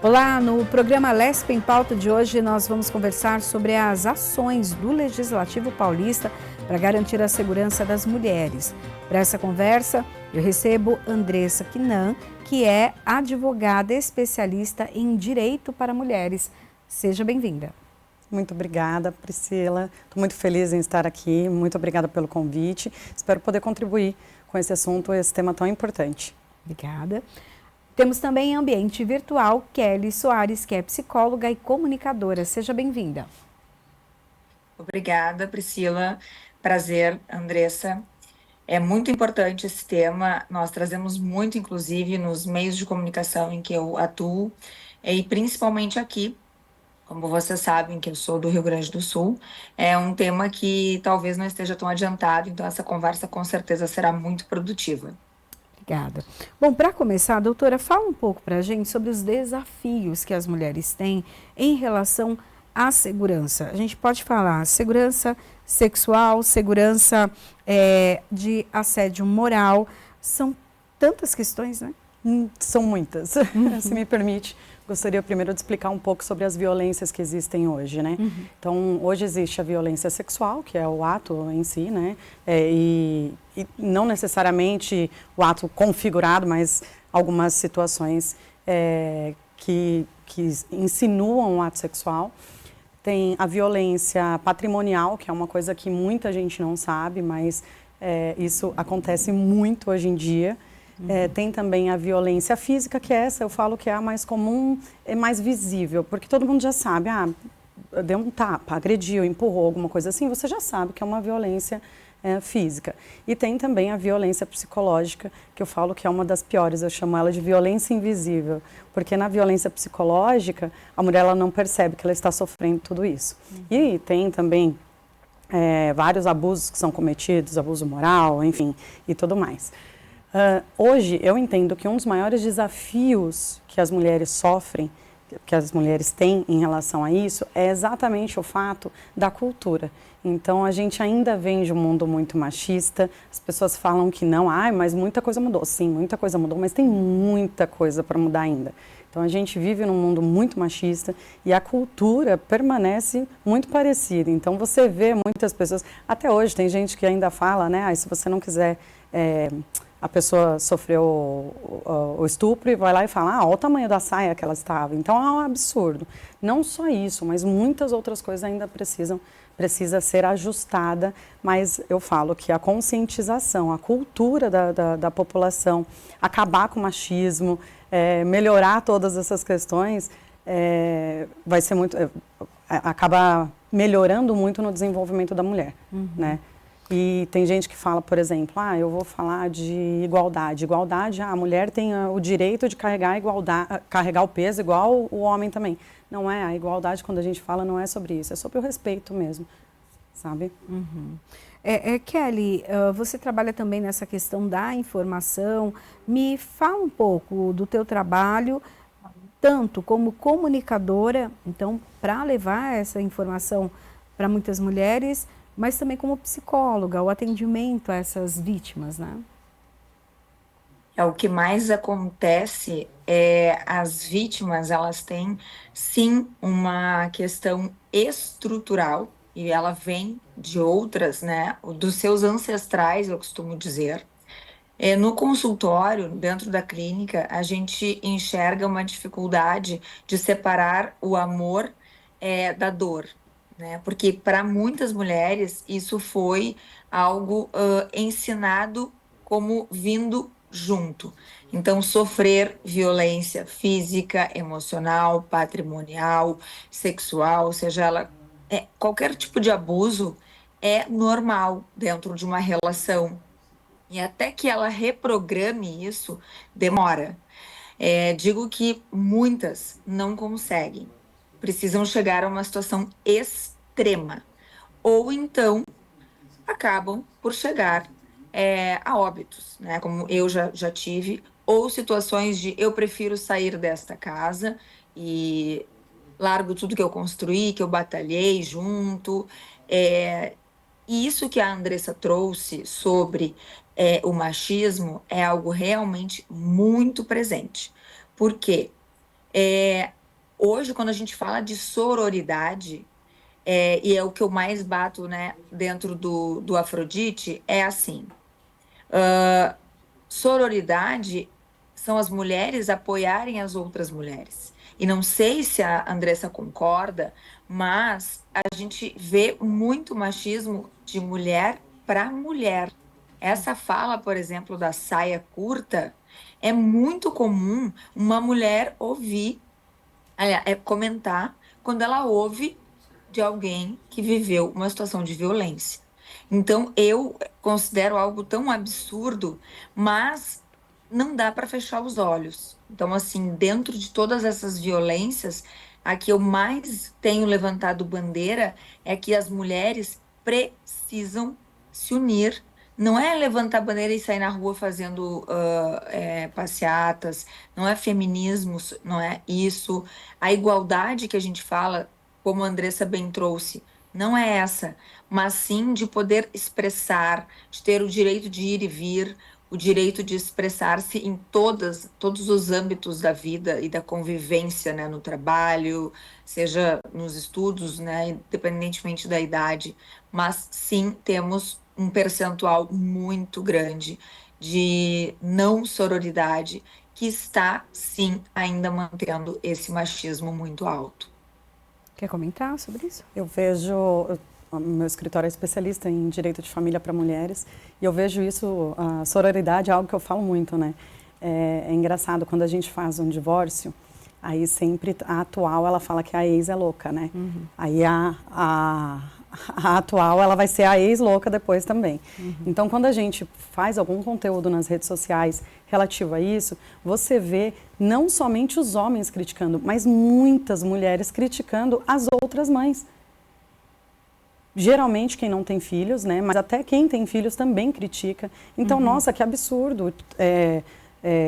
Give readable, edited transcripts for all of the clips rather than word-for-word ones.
Olá, no programa Lesp em Pauta de hoje nós vamos conversar sobre as ações do Legislativo Paulista para garantir a segurança das mulheres. Para essa conversa, eu recebo Andressa Quinan, que é advogada especialista em direito para mulheres. Seja bem-vinda. Muito obrigada, Priscila. Estou muito feliz em estar aqui. Muito obrigada pelo convite. Espero poder contribuir com esse assunto, esse tema tão importante. Obrigada. Temos também em ambiente virtual Kelly Soares, que é psicóloga e comunicadora. Seja bem-vinda. Obrigada, Priscila. Prazer, Andressa. É muito importante esse tema. Nós trazemos muito, inclusive, nos meios de comunicação em que eu atuo, e principalmente aqui, como vocês sabem, que eu sou do Rio Grande do Sul. É um tema que talvez não esteja tão adiantado, então essa conversa com certeza será muito produtiva. Obrigada. Bom, para começar, doutora, fala um pouco para a gente sobre os desafios que as mulheres têm em relação à segurança. A gente pode falar segurança sexual, segurança de assédio moral, são tantas questões, né? São muitas. Se me permite, gostaria primeiro de explicar um pouco sobre as violências que existem hoje, né? Então, hoje existe a violência sexual, que é o ato em si, né? E não necessariamente o ato configurado, mas algumas situações que insinuam o ato sexual. Tem a violência patrimonial, que é uma coisa que muita gente não sabe, mas isso acontece muito hoje em dia. Tem também a violência física, que essa eu falo que é a mais comum, é mais visível, porque todo mundo já sabe, deu um tapa, agrediu, empurrou, alguma coisa assim, você já sabe que é uma violência física. E tem também a violência psicológica, que eu falo que é uma das piores, eu chamo ela de violência invisível, porque na violência psicológica, a mulher ela não percebe que ela está sofrendo tudo isso. E tem também vários abusos que são cometidos, abuso moral, enfim, e tudo mais. Hoje, eu entendo que um dos maiores desafios que as mulheres sofrem, que as mulheres têm em relação a isso, é exatamente o fato da cultura. Então, a gente ainda vem de um mundo muito machista, as pessoas falam que não, mas muita coisa mudou. Sim, muita coisa mudou, mas tem muita coisa para mudar ainda. Então, a gente vive num mundo muito machista e a cultura permanece muito parecida. Então, você vê muitas pessoas, até hoje tem gente que ainda fala, né, se você não quiser... a pessoa sofreu o estupro e vai lá e fala, olha o tamanho da saia que ela estava. Então, é um absurdo. Não só isso, mas muitas outras coisas ainda precisa ser ajustada, mas eu falo que a conscientização, a cultura da população, acabar com o machismo, melhorar todas essas questões, vai ser muito... acaba melhorando muito no desenvolvimento da mulher, né? E tem gente que fala, por exemplo, eu vou falar de igualdade. Igualdade, a mulher tem o direito de carregar o peso igual o homem também. Não é, a igualdade, quando a gente fala, não é sobre isso, é sobre o respeito mesmo, sabe? Kelly, você trabalha também nessa questão da informação. Me fala um pouco do teu trabalho, tanto como comunicadora, então, para levar essa informação para muitas mulheres, mas também como psicóloga, o atendimento a essas vítimas, né? O que mais acontece as vítimas, elas têm, sim, uma questão estrutural, e ela vem de outras, né, dos seus ancestrais, eu costumo dizer. No consultório, dentro da clínica, a gente enxerga uma dificuldade de separar o amor da dor, né? Porque para muitas mulheres isso foi algo ensinado como vindo junto. Então, sofrer violência física, emocional, patrimonial, sexual, seja ela qualquer tipo de abuso, é normal dentro de uma relação. E até que ela reprograme isso, demora. Digo que muitas não conseguem. Precisam chegar a uma situação extrema. Ou então acabam por chegar a óbitos, né? Como eu já tive, ou situações de eu prefiro sair desta casa e largo tudo que eu construí, que eu batalhei junto. E isso que a Andressa trouxe sobre o machismo é algo realmente muito presente. Por quê? Hoje, quando a gente fala de sororidade, e é o que eu mais bato, né, dentro do Afrodite, é assim, sororidade são as mulheres apoiarem as outras mulheres. E não sei se a Andressa concorda, mas a gente vê muito machismo de mulher para mulher. Essa fala, por exemplo, da saia curta, é muito comum uma mulher ouvir, comentar quando ela ouve de alguém que viveu uma situação de violência. Então, eu considero algo tão absurdo, mas não dá para fechar os olhos. Então, assim, dentro de todas essas violências, a que eu mais tenho levantado bandeira é que as mulheres precisam se unir. Não é levantar bandeira e sair na rua fazendo passeatas, não é feminismo, não é isso. A igualdade que a gente fala, como a Andressa bem trouxe, não é essa, mas sim de poder expressar, de ter o direito de ir e vir, o direito de expressar-se em todos os âmbitos da vida e da convivência, né, no trabalho, seja nos estudos, né, independentemente da idade, mas sim temos um percentual muito grande de não sororidade que está, sim, ainda mantendo esse machismo muito alto. Quer comentar sobre isso? Eu vejo, meu escritório é especialista em direito de família para mulheres, e eu vejo isso, a sororidade é algo que eu falo muito, né? É engraçado, quando a gente faz um divórcio, aí sempre a atual, ela fala que a ex é louca, né? Uhum. Aí a atual, ela vai ser a ex-louca depois também. Uhum. Então, quando a gente faz algum conteúdo nas redes sociais relativo a isso, você vê não somente os homens criticando, mas muitas mulheres criticando as outras mães. Geralmente quem não tem filhos, né? Mas até quem tem filhos também critica. Então, nossa, que absurdo.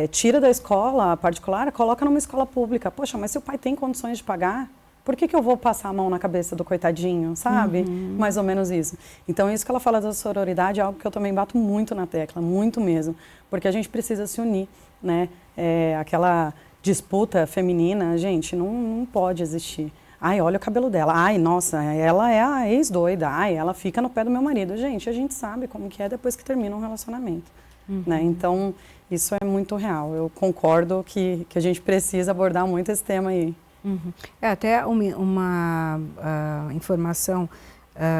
Tira da escola particular, coloca numa escola pública. Poxa, mas se o pai tem condições de pagar, por que eu vou passar a mão na cabeça do coitadinho, sabe? Mais ou menos isso. Então, isso que ela fala da sororidade é algo que eu também bato muito na tecla, muito mesmo. Porque a gente precisa se unir, né? Aquela disputa feminina, gente, não pode existir. Ai, olha o cabelo dela. Ai, nossa, ela é a ex-doida. Ai, ela fica no pé do meu marido. Gente, a gente sabe como que é depois que termina um relacionamento. Né? Então, isso é muito real. Eu concordo que a gente precisa abordar muito esse tema aí. Até uma informação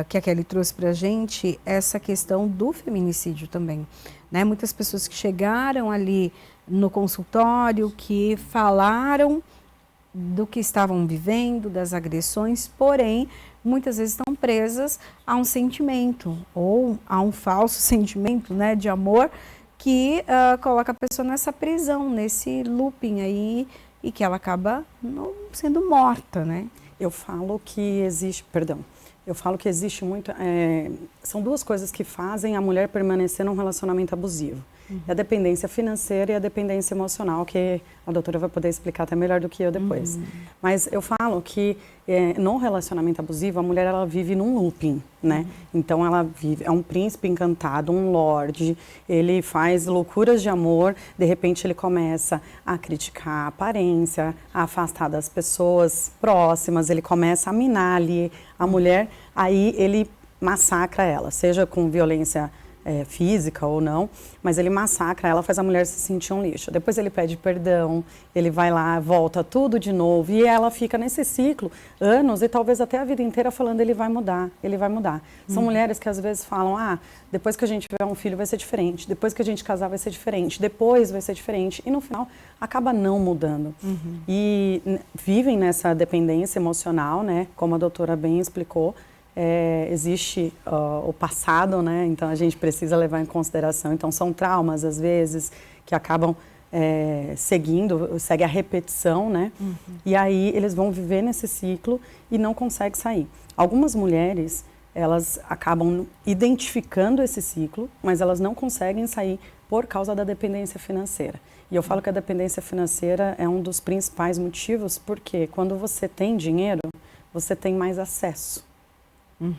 que a Kelly trouxe para a gente, essa questão do feminicídio também. Né? Muitas pessoas que chegaram ali no consultório, que falaram do que estavam vivendo, das agressões, porém, muitas vezes estão presas a um sentimento, ou a um falso sentimento, né, de amor, que coloca a pessoa nessa prisão, nesse looping aí, e que ela acaba não sendo morta, né? Eu falo que existe muito, são duas coisas que fazem a mulher permanecer num relacionamento abusivo. É a dependência financeira e a dependência emocional, que a doutora vai poder explicar até melhor do que eu depois. Mas eu falo que no relacionamento abusivo, a mulher ela vive num looping, né? Então ela vive, é um príncipe encantado, um lorde, ele faz loucuras de amor, de repente ele começa a criticar a aparência, a afastar das pessoas próximas, ele começa a minar ali a mulher, aí ele massacra ela, seja com violência física ou não, mas ele massacra ela, faz a mulher se sentir um lixo. Depois ele pede perdão, ele vai lá, volta tudo de novo, e ela fica nesse ciclo anos e talvez até a vida inteira falando ele vai mudar, ele vai mudar. São mulheres que às vezes falam, depois que a gente tiver um filho vai ser diferente, depois que a gente casar vai ser diferente, depois vai ser diferente, e no final acaba não mudando. E vivem nessa dependência emocional, né, como a doutora bem explicou. Existe o passado, né? Então a gente precisa levar em consideração. Então são traumas, às vezes, que acabam segue a repetição, né? E aí eles vão viver nesse ciclo e não conseguem sair. Algumas mulheres, elas acabam identificando esse ciclo, mas elas não conseguem sair por causa da dependência financeira. E eu falo que a dependência financeira é um dos principais motivos, porque quando você tem dinheiro, você tem mais acesso.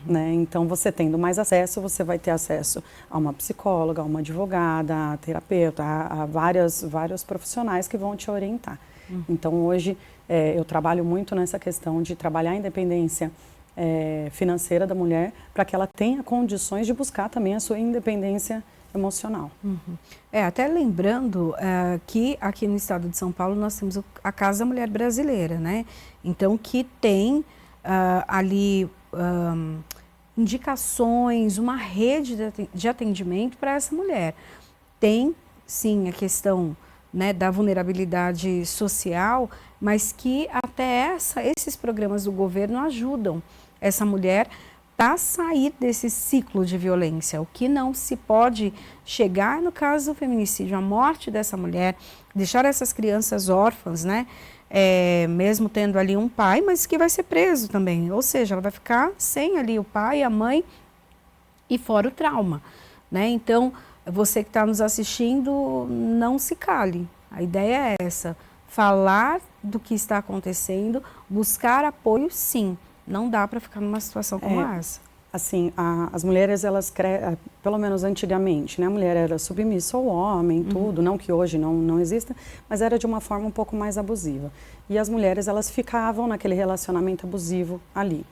né? Então, você tendo mais acesso, você vai ter acesso a uma psicóloga, a uma advogada, a terapeuta, a vários profissionais que vão te orientar. Então, hoje, eu trabalho muito nessa questão de trabalhar a independência financeira da mulher para que ela tenha condições de buscar também a sua independência emocional. Até lembrando que aqui no estado de São Paulo nós temos a Casa da Mulher Brasileira, né? Então, que tem ali indicações, uma rede de atendimento para essa mulher. Tem, sim, a questão, né, da vulnerabilidade social, mas que até esses programas do governo ajudam essa mulher a sair desse ciclo de violência. O que não se pode chegar no caso do feminicídio, a morte dessa mulher, deixar essas crianças órfãs, né? Mesmo tendo ali um pai, mas que vai ser preso também. Ou seja, ela vai ficar sem ali o pai, a mãe e fora o trauma, né? Então, você que está nos assistindo, não se cale. A ideia é essa, falar do que está acontecendo, buscar apoio, sim. Não dá para ficar numa situação como essa. Assim, as mulheres, pelo menos antigamente, né? A mulher era submissa ao homem, tudo, não que hoje não exista, mas era de uma forma um pouco mais abusiva. E as mulheres, elas ficavam naquele relacionamento abusivo ali.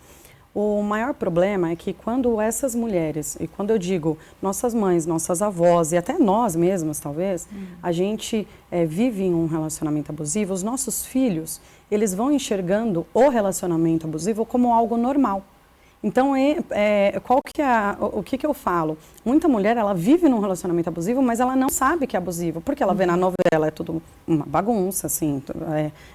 O maior problema é que quando essas mulheres, e quando eu digo nossas mães, nossas avós e até nós mesmas talvez, a gente vive em um relacionamento abusivo, os nossos filhos, eles vão enxergando o relacionamento abusivo como algo normal. Então, o que eu falo? Muita mulher, ela vive num relacionamento abusivo, mas ela não sabe que é abusivo, porque ela vê na novela, é tudo uma bagunça, assim,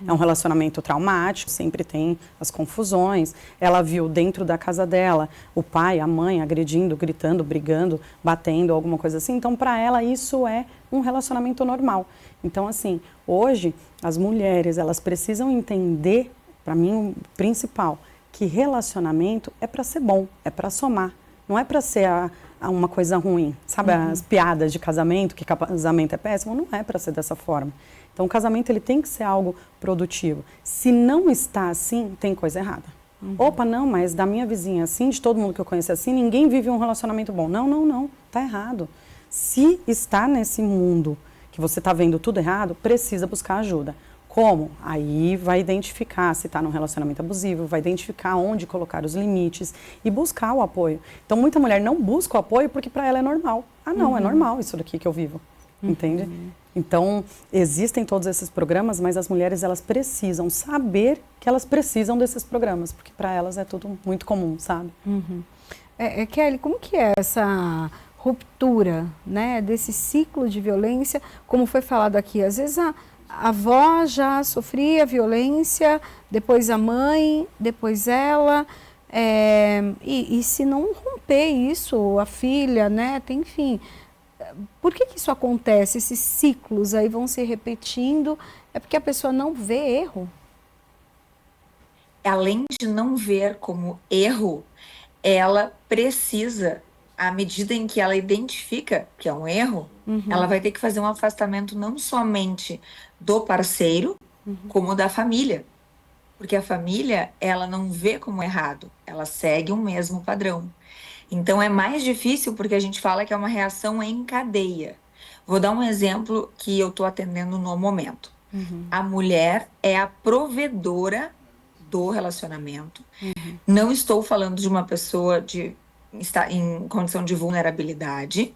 é um relacionamento traumático, sempre tem as confusões. Ela viu dentro da casa dela o pai, a mãe agredindo, gritando, brigando, batendo, alguma coisa assim. Então, para ela, isso é um relacionamento normal. Então, assim, hoje, as mulheres, elas precisam entender, para mim, o principal, que relacionamento é para ser bom, é para somar, não é para ser uma coisa ruim. Sabe as piadas de casamento, que casamento é péssimo? Não é para ser dessa forma. Então, o casamento ele tem que ser algo produtivo. Se não está assim, tem coisa errada. Opa, não, mas da minha vizinha assim, de todo mundo que eu conheço assim, ninguém vive um relacionamento bom. Não, tá errado. Se está nesse mundo que você está vendo tudo errado, precisa buscar ajuda. Como? Aí vai identificar se está num relacionamento abusivo, vai identificar onde colocar os limites e buscar o apoio. Então, muita mulher não busca o apoio porque para ela é normal. Ah, não, é normal isso daqui que eu vivo, entende? Então, existem todos esses programas, mas as mulheres, elas precisam saber que elas precisam desses programas, porque para elas é tudo muito comum, sabe? Kelly, como que é essa ruptura, né, desse ciclo de violência, como foi falado aqui? Às vezes a avó já sofria violência, depois a mãe, depois ela, e se não romper isso, a filha, né, enfim, por que isso acontece? Esses ciclos aí vão se repetindo, é porque a pessoa não vê erro? Além de não ver como erro, ela precisa, à medida em que ela identifica que é um erro, ela vai ter que fazer um afastamento não somente do parceiro, como da família. Porque a família, ela não vê como errado, ela segue o mesmo padrão. Então é mais difícil porque a gente fala que é uma reação em cadeia. Vou dar um exemplo que eu estou atendendo no momento. A mulher é a provedora do relacionamento. Não estou falando de uma pessoa está em condição de vulnerabilidade.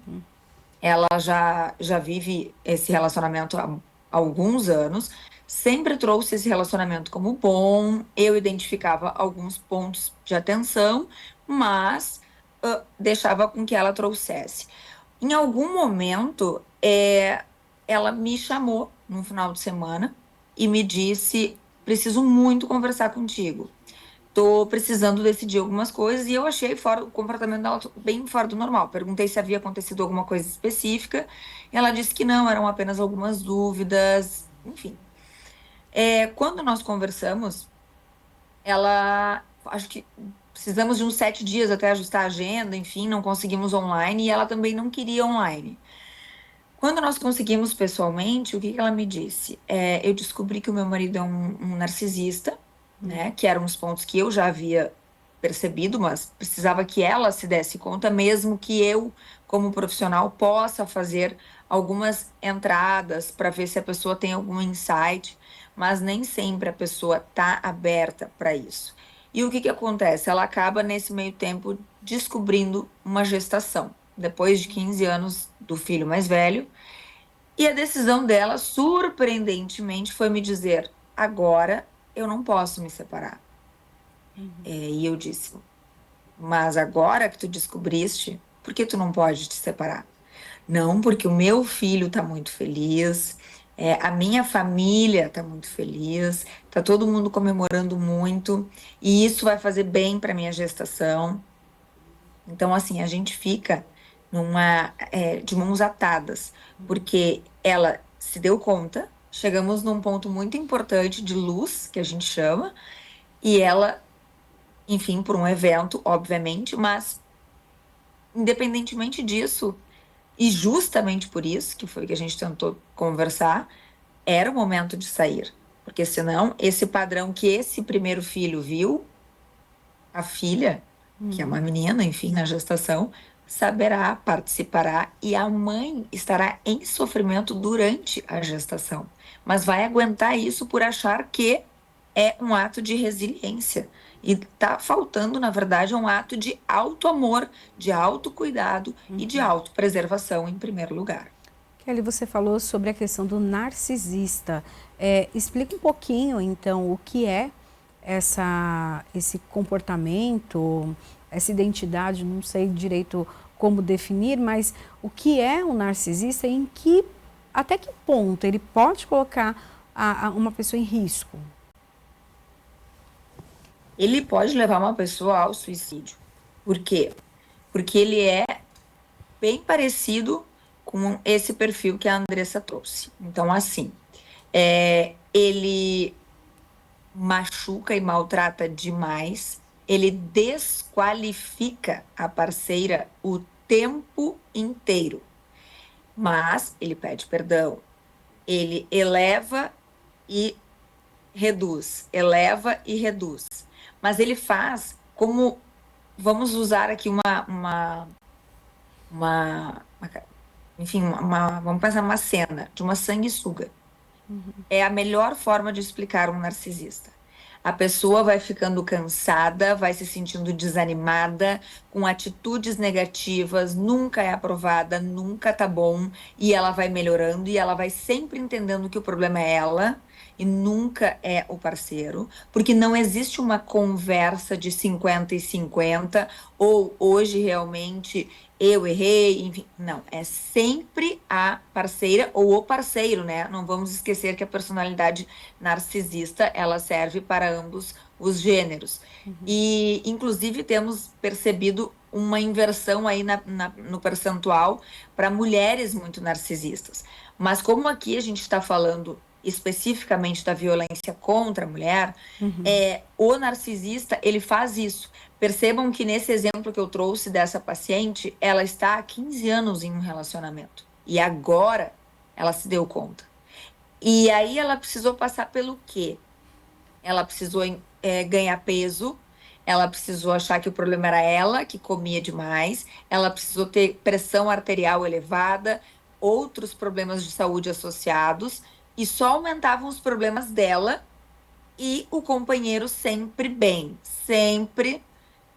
Ela já vive esse relacionamento há alguns anos. Sempre trouxe esse relacionamento como bom. Eu identificava alguns pontos de atenção, mas deixava com que ela trouxesse. Em algum momento, ela me chamou no final de semana e me disse: preciso muito conversar contigo. Tô precisando decidir algumas coisas e eu achei o comportamento dela bem fora do normal. Perguntei se havia acontecido alguma coisa específica. E ela disse que não, eram apenas algumas dúvidas, enfim. Quando nós conversamos, acho que precisamos de uns 7 dias até ajustar a agenda, enfim, não conseguimos online e ela também não queria online. Quando nós conseguimos pessoalmente, o que ela me disse? Eu descobri que o meu marido é um narcisista, né? Que eram os pontos que eu já havia percebido, mas precisava que ela se desse conta, mesmo que eu, como profissional, possa fazer algumas entradas para ver se a pessoa tem algum insight, mas nem sempre a pessoa está aberta para isso. E o que acontece? Ela acaba, nesse meio tempo, descobrindo uma gestação, depois de 15 anos do filho mais velho, e a decisão dela, surpreendentemente, foi me dizer: agora eu não posso me separar. E eu disse: mas agora que tu descobriste, por que tu não pode te separar? Não, porque o meu filho está muito feliz, a minha família está muito feliz, está todo mundo comemorando muito, e isso vai fazer bem para minha gestação. Então, assim, a gente fica de mãos atadas, porque ela se deu conta, chegamos num ponto muito importante de luz, que a gente chama, e ela, enfim, por um evento, obviamente, mas independentemente disso, e justamente por isso, que foi que a gente tentou conversar, era o momento de sair. Porque senão, esse padrão que esse primeiro filho viu, a filha, que é uma menina, enfim, na gestação, saberá, participará e a mãe estará em sofrimento durante a gestação. Mas vai aguentar isso por achar que é um ato de resiliência. E está faltando, na verdade, um ato de auto-amor, de autocuidado e de autopreservação em primeiro lugar. Kelly, você falou sobre a questão do narcisista. Explica um pouquinho, então, o que é esse comportamento, essa identidade, não sei direito como definir, mas o que é um narcisista e até que ponto ele pode colocar uma pessoa em risco? Ele pode levar uma pessoa ao suicídio. Por quê? Porque ele é bem parecido com esse perfil que a Andressa trouxe. Então, assim, ele machuca e maltrata demais, ele desqualifica a parceira o tempo inteiro, mas ele pede perdão, ele eleva e reduz, mas ele faz como, vamos usar aqui vamos pensar uma cena de uma sanguessuga. É a melhor forma de explicar um narcisista. A pessoa vai ficando cansada, vai se sentindo desanimada, com atitudes negativas, nunca é aprovada, nunca tá bom, e ela vai melhorando e ela vai sempre entendendo que o problema é ela e nunca é o parceiro, porque não existe uma conversa de 50 e 50, ou hoje realmente eu errei, enfim, não, é sempre a parceira ou o parceiro, né? Não vamos esquecer que a personalidade narcisista, ela serve para ambos os gêneros. E, inclusive, temos percebido uma inversão aí no percentual para mulheres muito narcisistas. Mas como aqui a gente está falando especificamente da violência contra a mulher, o narcisista, ele faz isso. Percebam que nesse exemplo que eu trouxe dessa paciente, ela está há 15 anos em um relacionamento. E agora ela se deu conta. E aí ela precisou passar pelo quê? Ela precisou ganhar peso, ela precisou achar que o problema era ela, que comia demais, ela precisou ter pressão arterial elevada, outros problemas de saúde associados, e só aumentavam os problemas dela e o companheiro sempre bem, sempre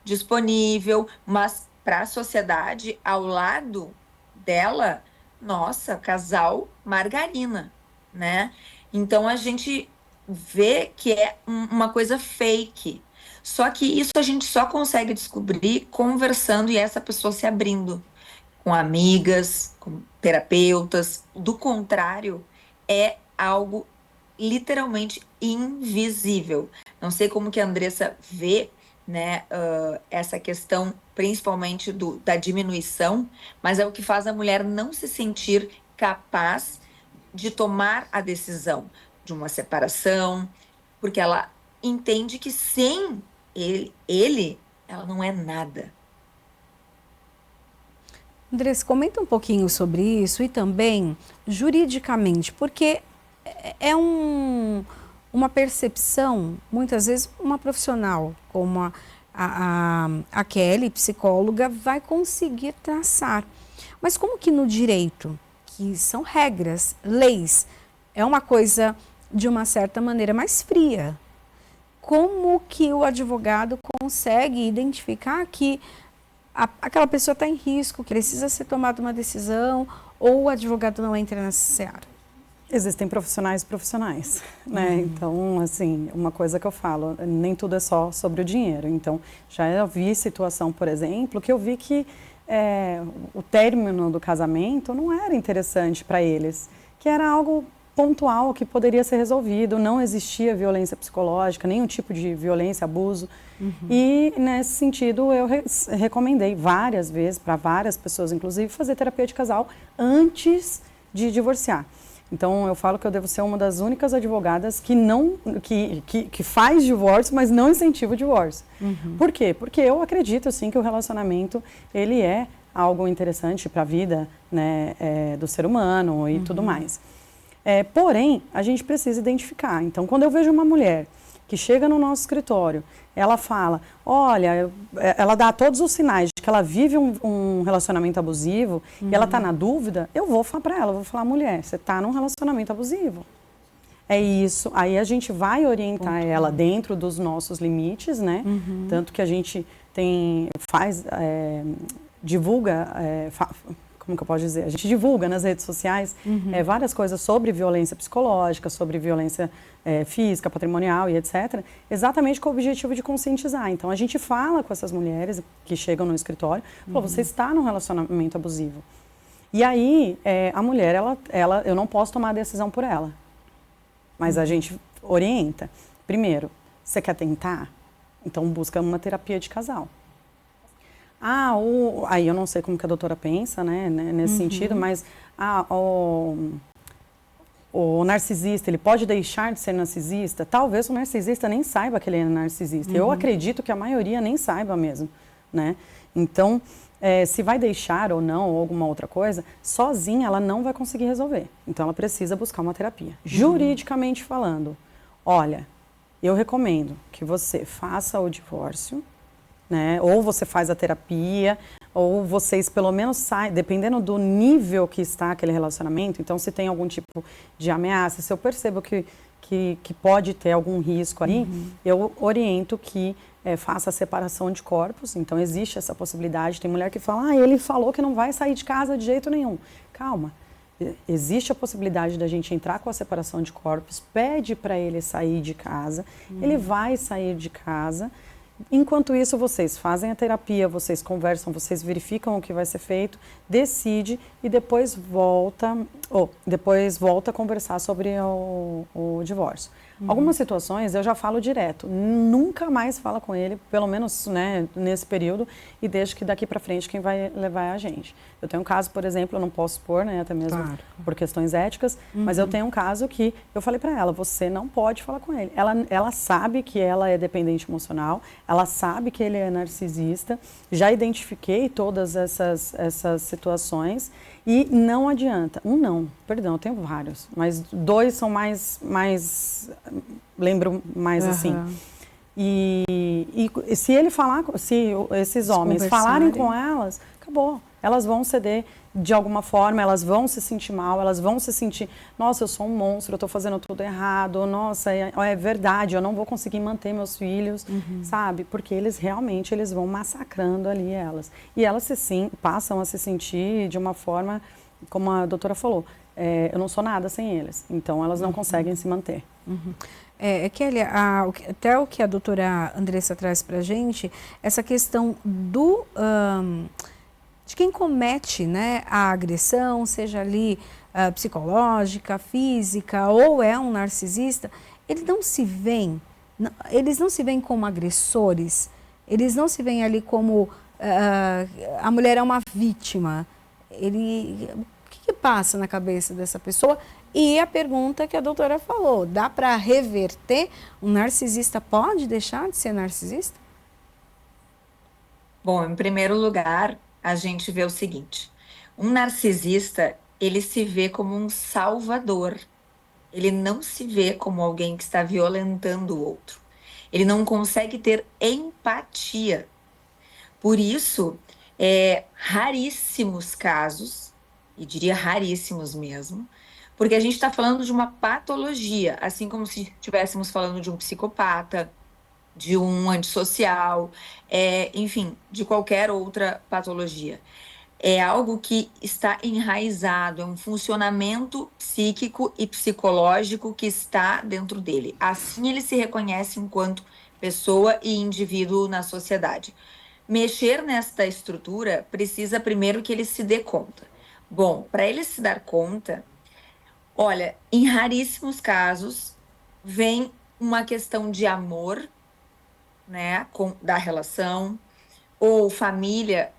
disponível, mas para a sociedade, ao lado dela, nossa, casal margarina, né? Então a gente vê que é uma coisa fake. Só que isso a gente só consegue descobrir conversando e essa pessoa se abrindo com amigas, com terapeutas. Do contrário, é algo literalmente invisível. Não sei como que a Andressa vê, né, essa questão principalmente da diminuição, mas é o que faz a mulher não se sentir capaz de tomar a decisão de uma separação, porque ela entende que sem ele ela não é nada. Andressa, comenta um pouquinho sobre isso e também juridicamente, porque é uma percepção, muitas vezes, uma profissional como a Kelly, psicóloga, vai conseguir traçar. Mas como que no direito, que são regras, leis, é uma coisa de uma certa maneira mais fria, como que o advogado consegue identificar que aquela pessoa está em risco, que precisa ser tomada uma decisão, ou o advogado não entra nessa seara? Existem profissionais e profissionais, né? Então, assim, uma coisa que eu falo, nem tudo é só sobre o dinheiro. Então, já vi situação, por exemplo, que eu vi que o término do casamento não era interessante para eles, que era algo pontual que poderia ser resolvido, não existia violência psicológica, nenhum tipo de violência, abuso. E, nesse sentido, eu recomendei várias vezes, para várias pessoas, inclusive, fazer terapia de casal antes de divorciar. Então, eu falo que eu devo ser uma das únicas advogadas que faz divórcio, mas não incentiva o divórcio. Por quê? Porque eu acredito, sim, que o relacionamento, ele é algo interessante para a vida, né, do ser humano e tudo mais. Porém, a gente precisa identificar. Então, quando eu vejo uma mulher que chega no nosso escritório, ela fala, olha, ela dá todos os sinais de que ela vive um relacionamento abusivo e ela está na dúvida, eu vou falar para ela, vou falar, mulher, você está num relacionamento abusivo. É isso, aí a gente vai orientar ela dentro dos nossos limites, né? Tanto que a gente divulga, como que eu posso dizer? A gente divulga nas redes sociais várias coisas sobre violência psicológica, sobre violência física, patrimonial e etc. Exatamente com o objetivo de conscientizar. Então, a gente fala com essas mulheres que chegam no escritório, você está num relacionamento abusivo. E aí, a mulher, eu não posso tomar a decisão por ela. Mas a gente orienta. Primeiro, você quer tentar? Então, busca uma terapia de casal. Aí eu não sei como que a doutora pensa, né, nesse sentido, mas o narcisista, ele pode deixar de ser narcisista? Talvez o narcisista nem saiba que ele é narcisista. Eu acredito que a maioria nem saiba mesmo, né? Então, se vai deixar ou não, ou alguma outra coisa, sozinha ela não vai conseguir resolver. Então, ela precisa buscar uma terapia. Juridicamente falando, olha, eu recomendo que você faça o divórcio, né? Ou você faz a terapia, ou vocês pelo menos saem, dependendo do nível que está aquele relacionamento. Então, se tem algum tipo de ameaça, se eu percebo que pode ter algum risco ali, eu oriento que faça a separação de corpos. Então, existe essa possibilidade. Tem mulher que fala, ele falou que não vai sair de casa de jeito nenhum. Calma. Existe a possibilidade da gente entrar com a separação de corpos, pede para ele sair de casa, ele vai sair de casa. Enquanto isso, vocês fazem a terapia, vocês conversam, vocês verificam o que vai ser feito, decide e depois volta a conversar sobre o divórcio. Algumas situações eu já falo direto, nunca mais fala com ele, pelo menos, né, nesse período, e deixa que daqui para frente quem vai levar é a gente. Eu tenho um caso, por exemplo, eu não posso expor, né, até mesmo por questões éticas, mas eu tenho um caso que eu falei para ela, você não pode falar com ele. Ela sabe que ela é dependente emocional, ela sabe que ele é narcisista, já identifiquei todas essas situações e não adianta. Eu tenho vários, mas 2 são mais lembro mais assim. E se ele falar, se esses homens falarem com elas, acabou. Elas vão ceder de alguma forma, elas vão se sentir mal, elas vão se sentir, nossa, eu sou um monstro, eu estou fazendo tudo errado, nossa, é verdade, eu não vou conseguir manter meus filhos, sabe? Porque eles vão massacrando ali elas. E elas passam a se sentir de uma forma, como a doutora falou, eu não sou nada sem eles. Então, elas não conseguem se manter. Kelly, até o que a doutora Andressa traz para a gente, essa questão de quem comete, né, a agressão, seja ali psicológica, física, ou é um narcisista, eles não se veem como agressores, eles não se veem ali como a mulher é uma vítima. O que passa na cabeça dessa pessoa? E a pergunta que a doutora falou, dá para reverter? Um narcisista pode deixar de ser narcisista? Bom, em primeiro lugar, a gente vê o seguinte, um narcisista, ele se vê como um salvador, ele não se vê como alguém que está violentando o outro. Ele não consegue ter empatia. Por isso, raríssimos casos, e diria raríssimos mesmo, porque a gente está falando de uma patologia, assim como se estivéssemos falando de um psicopata, de um antissocial, enfim, de qualquer outra patologia. É algo que está enraizado, é um funcionamento psíquico e psicológico que está dentro dele. Assim ele se reconhece enquanto pessoa e indivíduo na sociedade. Mexer nesta estrutura precisa primeiro que ele se dê conta. Bom, para ele se dar conta, olha, em raríssimos casos, vem uma questão de amor, né, da relação, ou família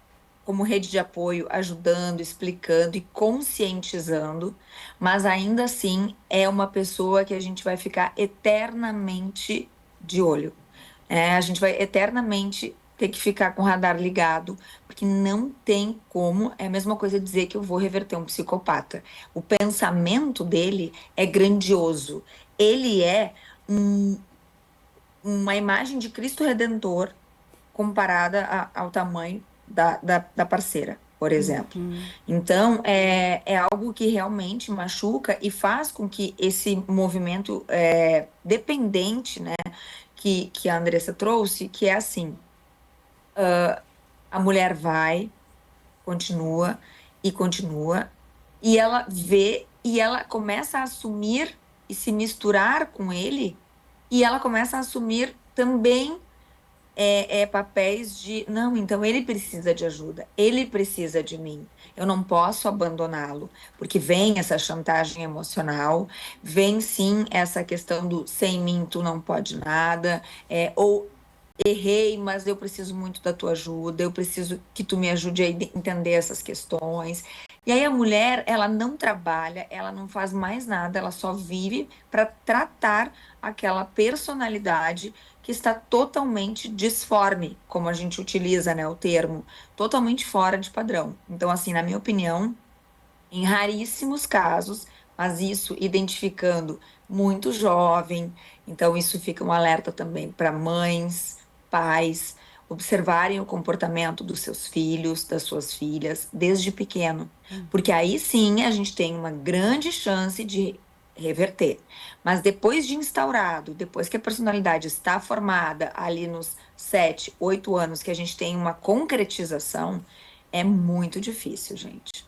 como rede de apoio, ajudando, explicando e conscientizando, mas ainda assim é uma pessoa que a gente vai ficar eternamente de olho. A gente vai eternamente ter que ficar com o radar ligado, porque não tem como, é a mesma coisa dizer que eu vou reverter um psicopata. O pensamento dele é grandioso. Ele é uma imagem de Cristo Redentor comparada ao tamanho da parceira, por exemplo. Então, é algo que realmente machuca e faz com que esse movimento dependente, né, que a Andressa trouxe, que é assim, a mulher vai, continua, e ela vê, e ela começa a assumir e se misturar com ele, e ela começa a assumir também papéis de, não, então ele precisa de ajuda, ele precisa de mim, eu não posso abandoná-lo, porque vem essa chantagem emocional, vem sim essa questão do sem mim tu não pode nada, ou errei, mas eu preciso muito da tua ajuda, eu preciso que tu me ajude a entender essas questões. E aí a mulher, ela não trabalha, ela não faz mais nada, ela só vive para tratar aquela personalidade que está totalmente disforme, como a gente utiliza, né, o termo, totalmente fora de padrão. Então, assim, na minha opinião, em raríssimos casos, mas isso identificando muito jovem, então isso fica um alerta também para mães, pais, observarem o comportamento dos seus filhos, das suas filhas, desde pequeno, porque aí sim a gente tem uma grande chance de reverter. Mas depois de instaurado, depois que a personalidade está formada ali nos 7, 8 anos, que a gente tem uma concretização, é muito difícil, gente.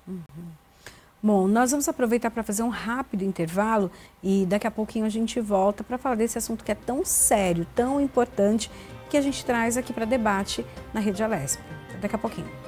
Bom, nós vamos aproveitar para fazer um rápido intervalo e daqui a pouquinho a gente volta para falar desse assunto que é tão sério, tão importante, que a gente traz aqui para debate na Rede Alesp. Daqui a pouquinho.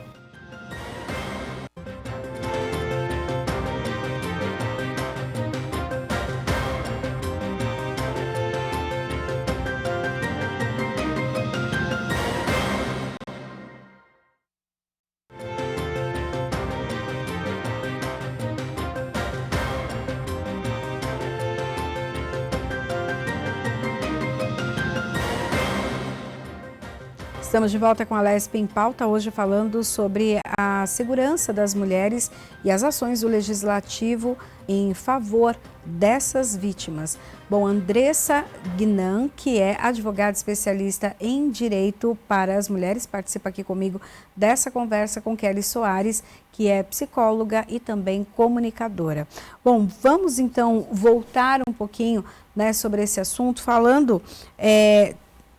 Estamos de volta com a Alesp em Pauta, hoje falando sobre a segurança das mulheres e as ações do Legislativo em favor dessas vítimas. Bom, Andressa Guinan, que é advogada especialista em direito para as mulheres, participa aqui comigo dessa conversa com Kelly Soares, que é psicóloga e também comunicadora. Bom, vamos então voltar um pouquinho, né, sobre esse assunto, falando...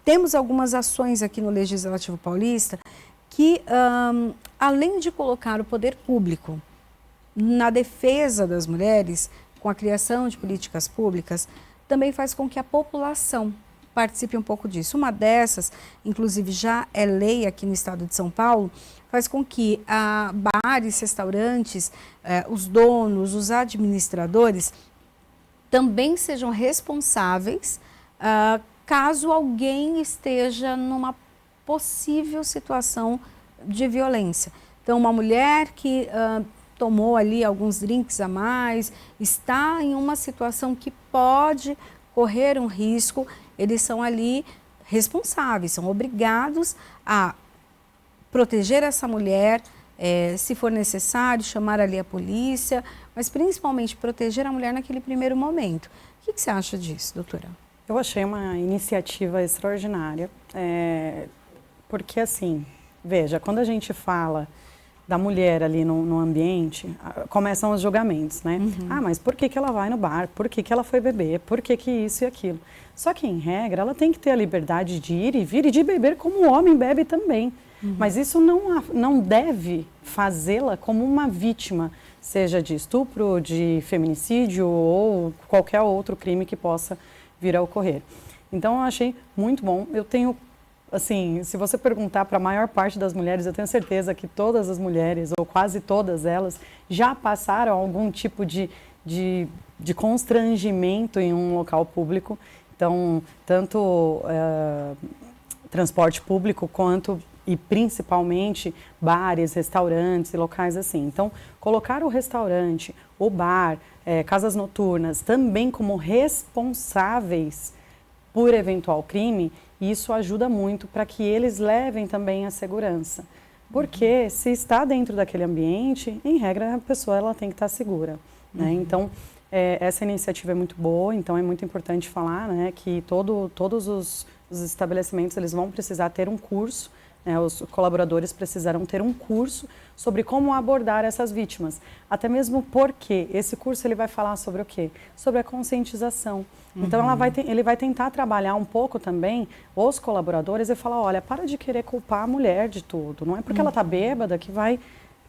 Temos algumas ações aqui no Legislativo Paulista que, além de colocar o poder público na defesa das mulheres, com a criação de políticas públicas, também faz com que a população participe um pouco disso. Uma dessas, inclusive já é lei aqui no estado de São Paulo, faz com que bares, restaurantes, os donos, os administradores também sejam responsáveis caso alguém esteja numa possível situação de violência. Então, uma mulher que tomou ali alguns drinks a mais, está em uma situação que pode correr um risco, eles são ali responsáveis, são obrigados a proteger essa mulher, se for necessário, chamar ali a polícia, mas principalmente proteger a mulher naquele primeiro momento. O que você acha disso, doutora? Eu achei uma iniciativa extraordinária, porque assim, veja, quando a gente fala da mulher ali no ambiente, começam os julgamentos, né? Ah, mas por que ela vai no bar? Por que ela foi beber? Por que isso e aquilo? Só que, em regra, ela tem que ter a liberdade de ir e vir e de beber como o homem bebe também. Mas isso não deve fazê-la como uma vítima, seja de estupro, de feminicídio ou qualquer outro crime que possa vir a ocorrer. Então, eu achei muito bom. Eu tenho, assim, se você perguntar para a maior parte das mulheres, eu tenho certeza que todas as mulheres, ou quase todas elas, já passaram algum tipo de constrangimento em um local público. Então, tanto transporte público quanto e principalmente bares, restaurantes e locais assim. Então, colocar o restaurante, o bar, casas noturnas também como responsáveis por eventual crime, isso ajuda muito para que eles levem também a segurança. Porque se está dentro daquele ambiente, em regra, a pessoa ela tem que estar segura, né? Então, essa iniciativa é muito boa, então é muito importante falar, né, que todos os estabelecimentos eles vão precisar ter um curso, né, os colaboradores precisarão ter um curso sobre como abordar essas vítimas. Até mesmo porque esse curso ele vai falar sobre o quê? Sobre a conscientização. Então ele vai tentar trabalhar um pouco também os colaboradores e falar, olha, para de querer culpar a mulher de tudo. Não é porque ela está bêbada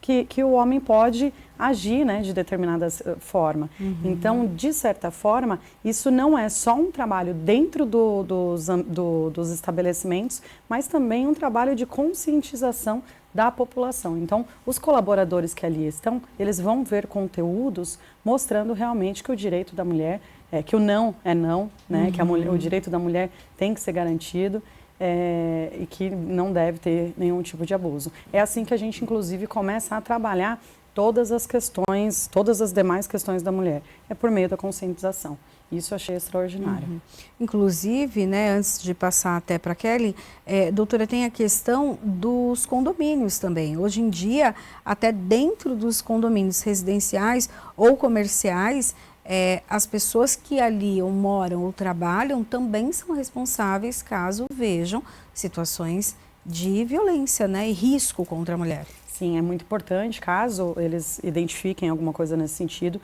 que o homem pode agir, né, de determinada forma. Então, de certa forma, isso não é só um trabalho dentro dos estabelecimentos, mas também um trabalho de conscientização da população. Então, os colaboradores que ali estão, eles vão ver conteúdos mostrando realmente que o direito da mulher, que o não é não, né, que o direito da mulher tem que ser garantido. E que não deve ter nenhum tipo de abuso. É assim que a gente, inclusive, começa a trabalhar todas as questões, todas as demais questões da mulher. É por meio da conscientização. Isso eu achei extraordinário. Inclusive, né, antes de passar até para a Kelly, doutora, tem a questão dos condomínios também. Hoje em dia, até dentro dos condomínios residenciais ou comerciais, as pessoas que ali ou moram ou trabalham também são responsáveis caso vejam situações de violência, né, e risco contra a mulher. Sim, é muito importante, caso eles identifiquem alguma coisa nesse sentido,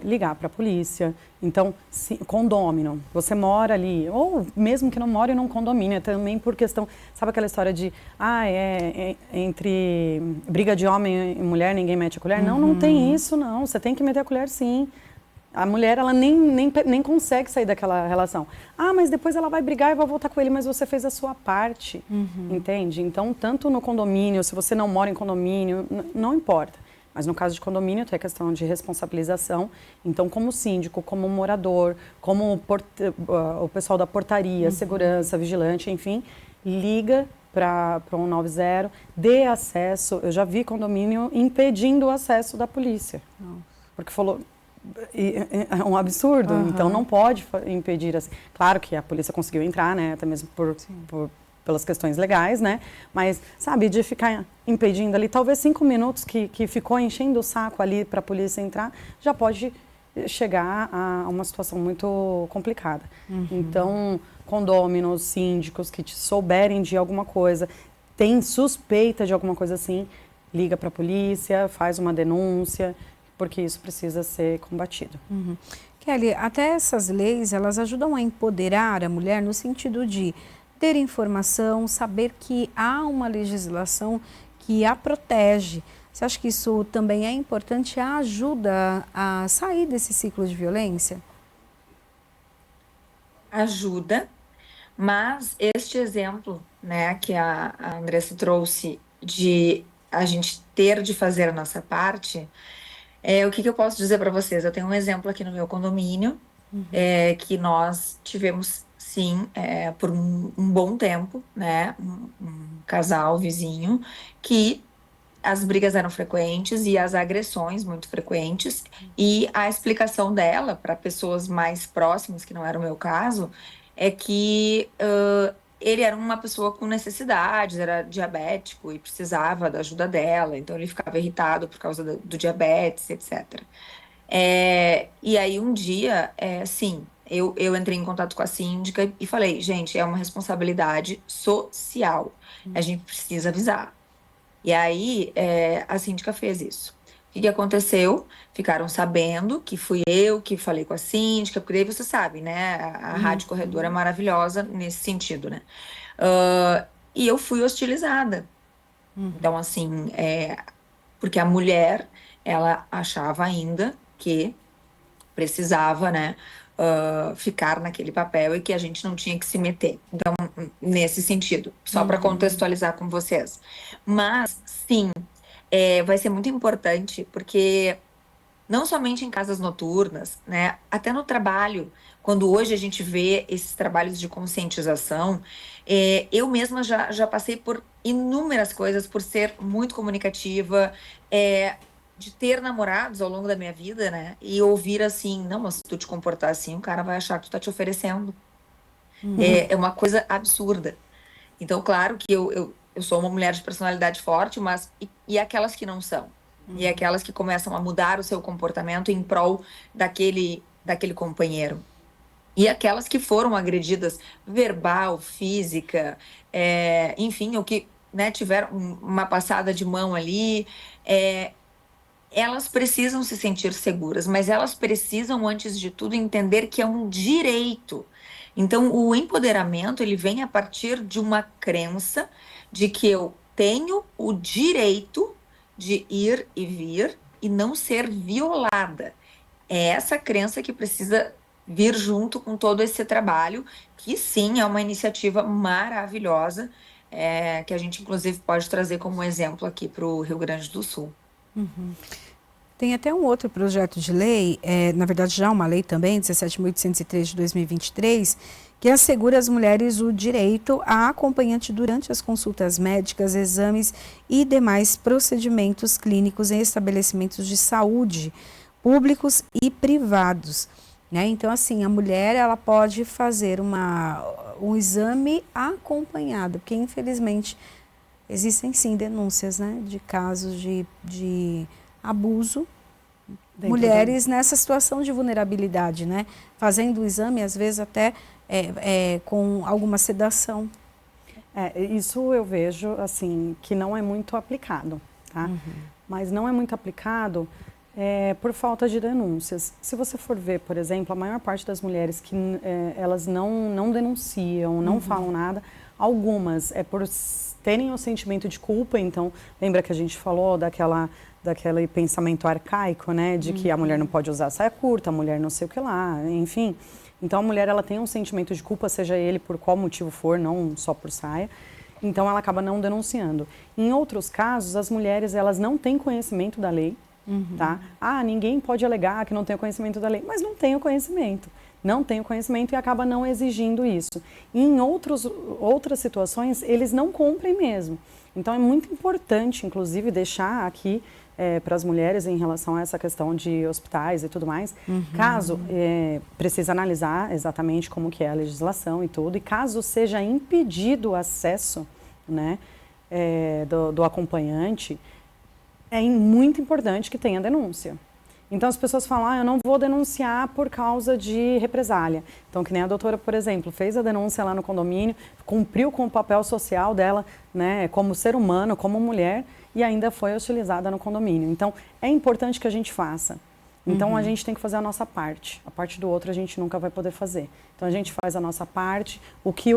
ligar para a polícia. Então, condômino, você mora ali, ou mesmo que não more num condomínio, é também por questão, sabe aquela história de, entre briga de homem e mulher, ninguém mete a colher? Não tem isso, não, você tem que meter a colher sim. A mulher, ela nem consegue sair daquela relação. Ah, mas depois ela vai brigar e vai voltar com ele, mas você fez a sua parte, entende? Então, tanto no condomínio, se você não mora em condomínio, não importa. Mas no caso de condomínio, tem a questão de responsabilização. Então, como síndico, como morador, como o pessoal da portaria, segurança, vigilante, enfim, liga para 190, dê acesso. Eu já vi condomínio impedindo o acesso da polícia. Porque falou... É um absurdo, então não pode impedir assim. Claro que a polícia conseguiu entrar, né, até mesmo pelas questões legais, né, mas, sabe, de ficar impedindo ali, talvez 5 minutos que ficou enchendo o saco ali para a polícia entrar, já pode chegar a uma situação muito complicada. Então, condôminos, síndicos que te souberem de alguma coisa, tem suspeita de alguma coisa assim, liga para a polícia, faz uma denúncia, porque isso precisa ser combatido. Kelly, até essas leis, elas ajudam a empoderar a mulher no sentido de ter informação, saber que há uma legislação que a protege. Você acha que isso também é importante, ajuda a sair desse ciclo de violência? Ajuda, mas este exemplo, né, que a Andressa trouxe de a gente ter de fazer a nossa parte, o que eu posso dizer para vocês? Eu tenho um exemplo aqui no meu condomínio, que nós tivemos, sim, por um bom tempo, né, um casal vizinho, que as brigas eram frequentes e as agressões muito frequentes, e a explicação dela para pessoas mais próximas, que não era o meu caso, é que ele era uma pessoa com necessidades, era diabético e precisava da ajuda dela, então ele ficava irritado por causa do diabetes, etc. E aí um dia, sim, eu entrei em contato com a síndica e falei, gente, é uma responsabilidade social. A gente precisa avisar. E aí, a síndica fez isso. O que que aconteceu? Ficaram sabendo que fui eu que falei com a síndica, porque daí você sabe, né? A Rádio Corredor é maravilhosa nesse sentido, né? E eu fui hostilizada. Então, assim, porque a mulher, ela achava ainda que precisava, né, ficar naquele papel e que a gente não tinha que se meter. Então, nesse sentido, só para contextualizar com vocês. Mas, sim, vai ser muito importante, porque não somente em casas noturnas, né, até no trabalho, quando hoje a gente vê esses trabalhos de conscientização, eu mesma já passei por inúmeras coisas, por ser muito comunicativa, de ter namorados ao longo da minha vida, né, e ouvir assim, não, mas se tu te comportar assim, o cara vai achar que tu tá te oferecendo. É uma coisa absurda. Então, claro que eu sou uma mulher de personalidade forte, mas e aquelas que não são? E aquelas que começam a mudar o seu comportamento em prol daquele companheiro? E aquelas que foram agredidas verbal, física, enfim, ou que, né, tiveram uma passada de mão ali, elas precisam se sentir seguras, mas elas precisam, antes de tudo, entender que é um direito. Então, o empoderamento, ele vem a partir de uma crença de que eu tenho o direito de ir e vir e não ser violada. É essa crença que precisa vir junto com todo esse trabalho, que sim, é uma iniciativa maravilhosa, que a gente, inclusive, pode trazer como exemplo aqui para o Rio Grande do Sul. Tem até um outro projeto de lei, na verdade já uma lei também, 17.803 de 2023, que assegura às mulheres o direito a acompanhante durante as consultas médicas, exames e demais procedimentos clínicos em estabelecimentos de saúde, públicos e privados. Né? Então, assim, a mulher ela pode fazer um exame acompanhado, porque infelizmente existem sim denúncias, né, de casos de abuso, mulheres nessa situação de vulnerabilidade, né? Fazendo o exame, às vezes até com alguma sedação. Isso eu vejo, assim, que não é muito aplicado, tá? Mas não é muito aplicado por falta de denúncias. Se você for ver, por exemplo, a maior parte das mulheres que elas não denunciam, não falam nada, algumas por terem o sentimento de culpa. Então, lembra que a gente falou daquele pensamento arcaico, né, de que a mulher não pode usar saia curta, a mulher não sei o que lá, enfim. Então, a mulher ela tem um sentimento de culpa, seja ele por qual motivo for, não só por saia. Então, ela acaba não denunciando. Em outros casos, as mulheres elas não têm conhecimento da lei, tá? Ninguém pode alegar que não tem o conhecimento da lei, mas não tem o conhecimento. Não tem o conhecimento e acaba não exigindo isso. E em outras situações, eles não cumprem mesmo. Então, é muito importante, inclusive, deixar aqui para as mulheres em relação a essa questão de hospitais e tudo mais, caso precisa analisar exatamente como que é a legislação e tudo, e caso seja impedido o acesso, né, do acompanhante, é muito importante que tenha denúncia. Então, as pessoas falam, eu não vou denunciar por causa de represália. Então, que nem a doutora, por exemplo, fez a denúncia lá no condomínio, cumpriu com o papel social dela, né, como ser humano, como mulher, e ainda foi hostilizada no condomínio. Então, é importante que a gente faça. Então, a gente tem que fazer a nossa parte. A parte do outro a gente nunca vai poder fazer. Então, a gente faz a nossa parte.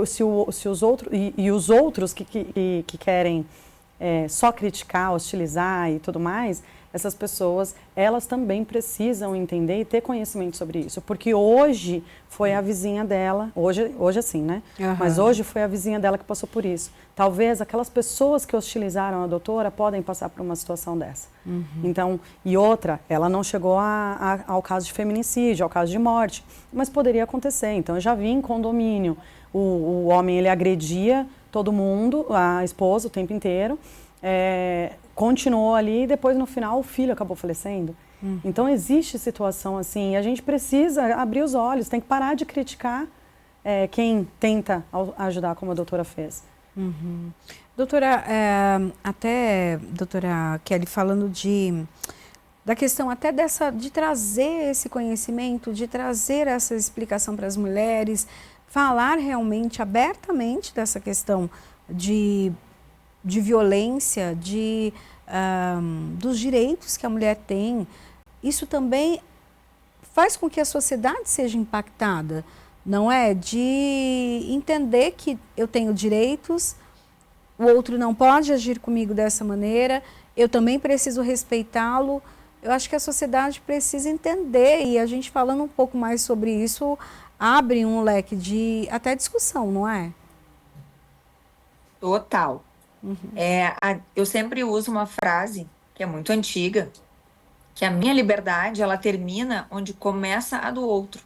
Se os outros, e os outros que querem só criticar, hostilizar e tudo mais, essas pessoas, elas também precisam entender e ter conhecimento sobre isso. Porque hoje foi a vizinha dela, hoje assim, né? Mas hoje foi a vizinha dela que passou por isso. Talvez aquelas pessoas que hostilizaram a doutora podem passar por uma situação dessa. Então, e outra, ela não chegou ao caso de feminicídio, ao caso de morte, mas poderia acontecer. Então, eu já vi em condomínio, o homem, ele agredia todo mundo, a esposa, o tempo inteiro, continuou ali e depois no final o filho acabou falecendo. Então existe situação assim e a gente precisa abrir os olhos, tem que parar de criticar quem tenta ajudar como a doutora fez. Doutora, até doutora Kelly, falando da questão até de trazer esse conhecimento, de trazer essa explicação para as mulheres, falar realmente abertamente dessa questão de violência, dos direitos que a mulher tem. Isso também faz com que a sociedade seja impactada, não é? De entender que eu tenho direitos, o outro não pode agir comigo dessa maneira, eu também preciso respeitá-lo. Eu acho que a sociedade precisa entender, e a gente falando um pouco mais sobre isso abre um leque de até discussão, não é? Total. Eu sempre uso uma frase que é muito antiga, que a minha liberdade, ela termina onde começa a do outro.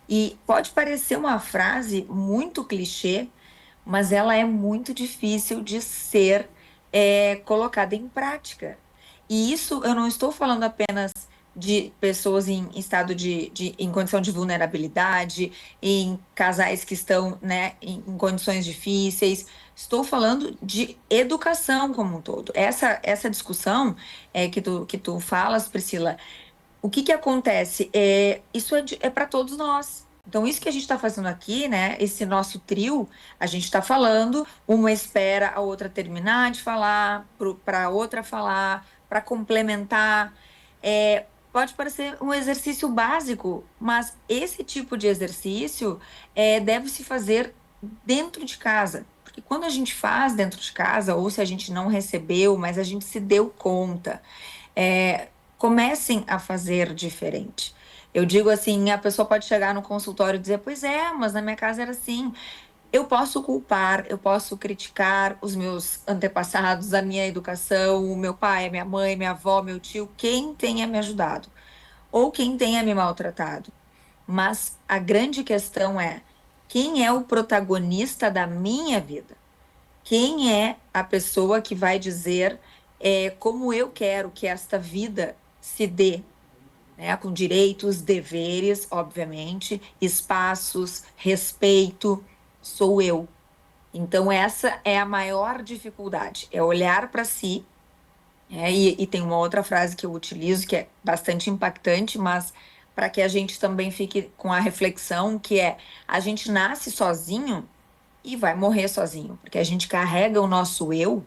E pode parecer uma frase muito clichê, mas ela é muito difícil de ser colocada em prática. E isso eu não estou falando apenas de pessoas em estado em condição de vulnerabilidade, em casais que estão, né, em condições difíceis. Estou falando de educação como um todo. Essa discussão que tu falas, Priscila, o que acontece? Isso é para todos nós. Então, isso que a gente está fazendo aqui, né? Esse nosso trio, a gente está falando, uma espera a outra terminar de falar, para a outra falar, para complementar. Pode parecer um exercício básico, mas esse tipo de exercício deve se fazer dentro de casa. Porque quando a gente faz dentro de casa, ou se a gente não recebeu, mas a gente se deu conta, comecem a fazer diferente. Eu digo assim, a pessoa pode chegar no consultório e dizer, pois é, mas na minha casa era assim. Eu posso culpar, eu posso criticar os meus antepassados, a minha educação, o meu pai, a minha mãe, minha avó, meu tio, quem tenha me ajudado, ou quem tenha me maltratado. Mas a grande questão é, quem é o protagonista da minha vida? Quem é a pessoa que vai dizer como eu quero que esta vida se dê, né? Com direitos, deveres, obviamente, espaços, respeito, sou eu. Então, essa é a maior dificuldade, é olhar para si. E tem uma outra frase que eu utilizo que é bastante impactante, mas para que a gente também fique com a reflexão, que é, a gente nasce sozinho e vai morrer sozinho, porque a gente carrega o nosso eu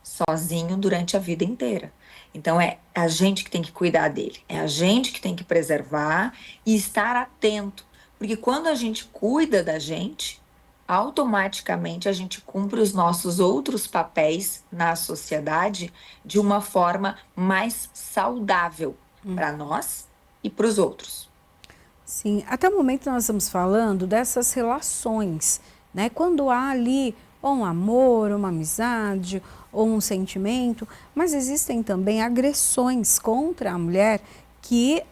sozinho durante a vida inteira. Então é a gente que tem que cuidar dele, é a gente que tem que preservar e estar atento, porque quando a gente cuida da gente, automaticamente a gente cumpre os nossos outros papéis na sociedade de uma forma mais saudável para nós e para os outros. Sim, até o momento nós estamos falando dessas relações, né? Quando há ali ou um amor, uma amizade, ou um sentimento, mas existem também agressões contra a mulher que